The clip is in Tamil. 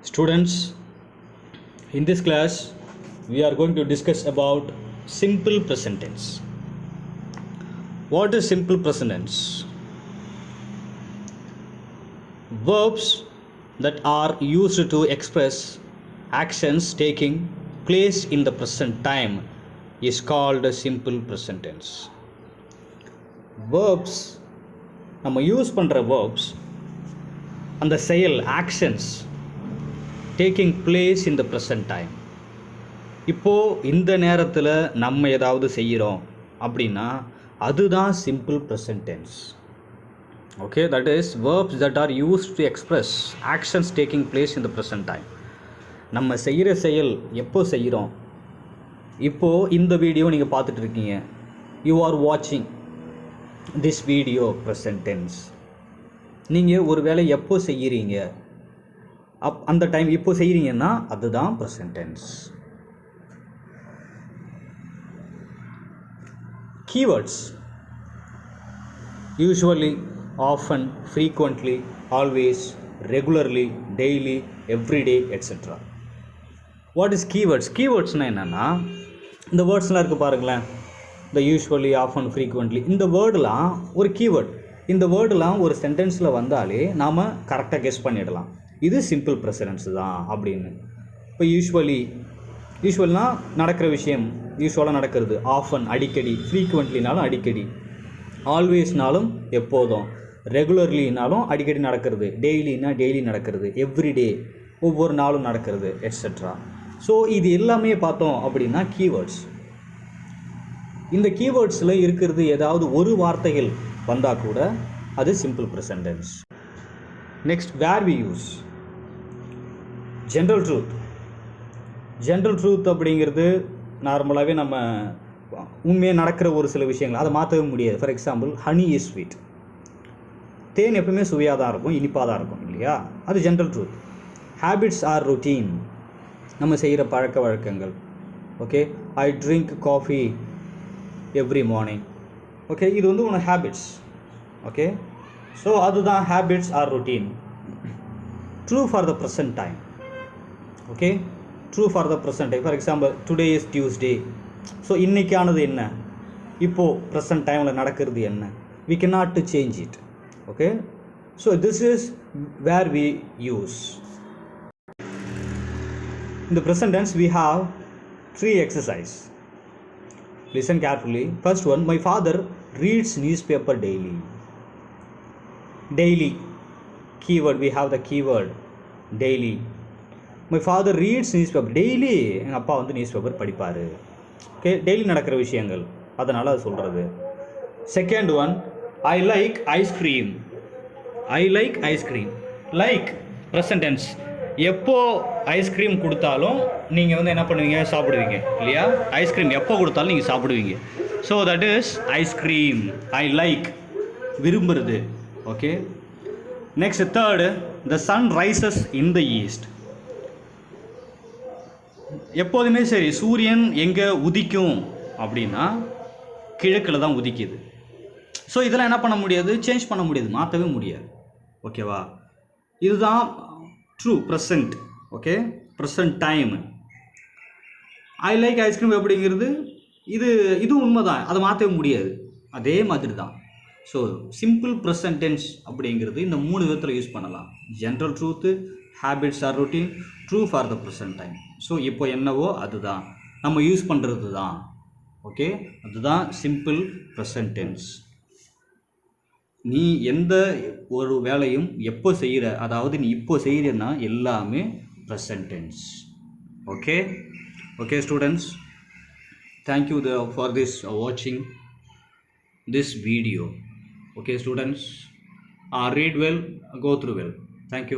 Students, in this class we are going to discuss about simple present tense. What is simple present tense? Verbs that are used to express actions taking place in the present time is called simple present tense. Verbs நம்ம யூஸ் பண்ணுற verbs அந்த செயல் actions taking place in the present time. இப்போது இந்த நேரத்தில் நம்ம ஏதாவது செய்கிறோம் அப்படின்னா அதுதான் simple present tense. Okay, that is verbs that are used to express actions taking place in the present time. நம்ம செய்கிற செயல் எப்போ செய்கிறோம்? இப்போது இந்த வீடியோ நீங்கள் பார்த்துட்டு இருக்கீங்க. யூ ஆர் வாட்சிங் திஸ் வீடியோ ப்ரெசன்ட் டென்ஸ். நீங்கள் ஒரு வேலை எப்போ செய்கிறீங்க, அந்த டைம் இப்போ செய்கிறீங்கன்னா அதுதான் present tense. Keywords usually, often, frequently, always, regularly, daily, everyday etcetera. What is keywords? கீவேர்ட்ஸ்னால் என்னென்னா இந்த வேர்ட்ஸ்லாம் இருக்குது பாருங்களேன். இந்த யூஸ்வலி, ஆஃபன், ஃப்ரீக்வெண்ட்லி, இந்த வேர்டெலாம் ஒரு கீவேர்ட். இந்த வேர்டெலாம் ஒரு சென்டென்ஸில் வந்தாலே நாம் கரெக்டாக கெஸ் பண்ணிடலாம் இது சிம்பிள் ப்ரெசன்ஸ் தான் அப்படின்னு. இப்போ யூஸ்வல்னா நடக்கிற விஷயம், யூஸ்வலாக நடக்கிறது. ஆஃபன் அடிக்கடி, ஃப்ரீக்வெண்ட்லினாலும் அடிக்கடி, ஆல்வேஸ்னாலும் எப்போதும், ரெகுலர்லினாலும் அடிக்கடி நடக்கிறது, டெய்லினா டெய்லி நடக்கிறது, எவ்ரிடே ஒவ்வொரு நாளும் நடக்கிறது, எட்ஸெட்ரா. ஸோ இது எல்லாமே பார்த்தோம் அப்படின்னா கீவேர்ட்ஸ். இந்த கீவேர்ட்ஸில் இருக்கிறது ஏதாவது ஒரு வார்த்தைகள் வந்தால் கூட அது simple present tense. Next, where we use general truth. General truth அப்படிங்கிறது நார்மலாகவே நம்ம உண்மையாக நடக்கிற ஒரு சில விஷயங்கள், அதை மாற்றவே முடியாது. For example, honey is sweet. தேன் எப்பவுமே சுவையாக தான் இருக்கும், இனிப்பாக தான் இருக்கும் இல்லையா? அது general truth. Habits R routine, நம்ம செய்கிற பழக்க வழக்கங்கள். Okay, I drink coffee every morning. Okay, இது வந்து உன்னோட ஹேபிட்ஸ். ஓகே, ஸோ அதுதான் habits R routine. True for the present time. Okay, true for the present time. For example, today is Tuesday. So இன்றைக்கானது என்ன, இப்போது ப்ரெசன்ட் டைமில் நடக்கிறது என்ன, we can not to change it. Okay, so this is where we use. In the present tense we have 3 exercise. Listen carefully. First one, my father reads newspaper daily. Daily keyword, we have the keyword daily. My father reads newspaper daily. எங்கள் அப்பா வந்து நியூஸ் பேப்பர் படிப்பார். ஓகே, டெய்லி நடக்கிற விஷயங்கள், அதனால் அது சொல்கிறது. Second one, I like ice cream. I like ice cream. Like present tense. எப்போ ஐஸ்கிரீம் கொடுத்தாலும் நீங்கள் வந்து என்ன பண்ணுவீங்க, சாப்பிடுவீங்க இல்லையா? ஐஸ்கிரீம் எப்போ கொடுத்தாலும் நீங்கள் சாப்பிடுவீங்க. So that is ice cream. I like, விரும்புறது. Okay, next third, the sun rises in the east. எப்போதுமே சரி, சூரியன் எங்கே உதிக்கும் அப்படின்னா கிழக்கில் தான் உதிக்குது. ஸோ இதெல்லாம் என்ன பண்ண முடியாது, சேஞ்ச் பண்ண முடியாது, மாற்றவே முடியாது. ஓகேவா? இதுதான் true present. Okay, present time. ஐ லைக் ஐஸ்கிரீம் அப்படிங்கிறது இது உண்மை தான், அதை மாற்றவே முடியாது, அதே மாதிரி தான். ஸோ சிம்பிள் ப்ரெசன்ட் டென்ஸ் அப்படிங்கிறது இந்த 3 விதத்தில் யூஸ் பண்ணலாம். General truth, habits R routine, true for the present time. So இப்போ என்னவோ அதுதான் நம்ம யூஸ் பண்ணுறது தான். ஓகே, அதுதான் சிம்பிள் ப்ரெசன்ட் டென்ஸ். நீ எந்த ஒரு வேலையும் எப்போ செய்கிற, அதாவது நீ இப்போ செய்கிறன்னா எல்லாமே present tense. Okay okay students, thank you for this வாட்சிங் this video. Okay students, read well, go through well. Thank you.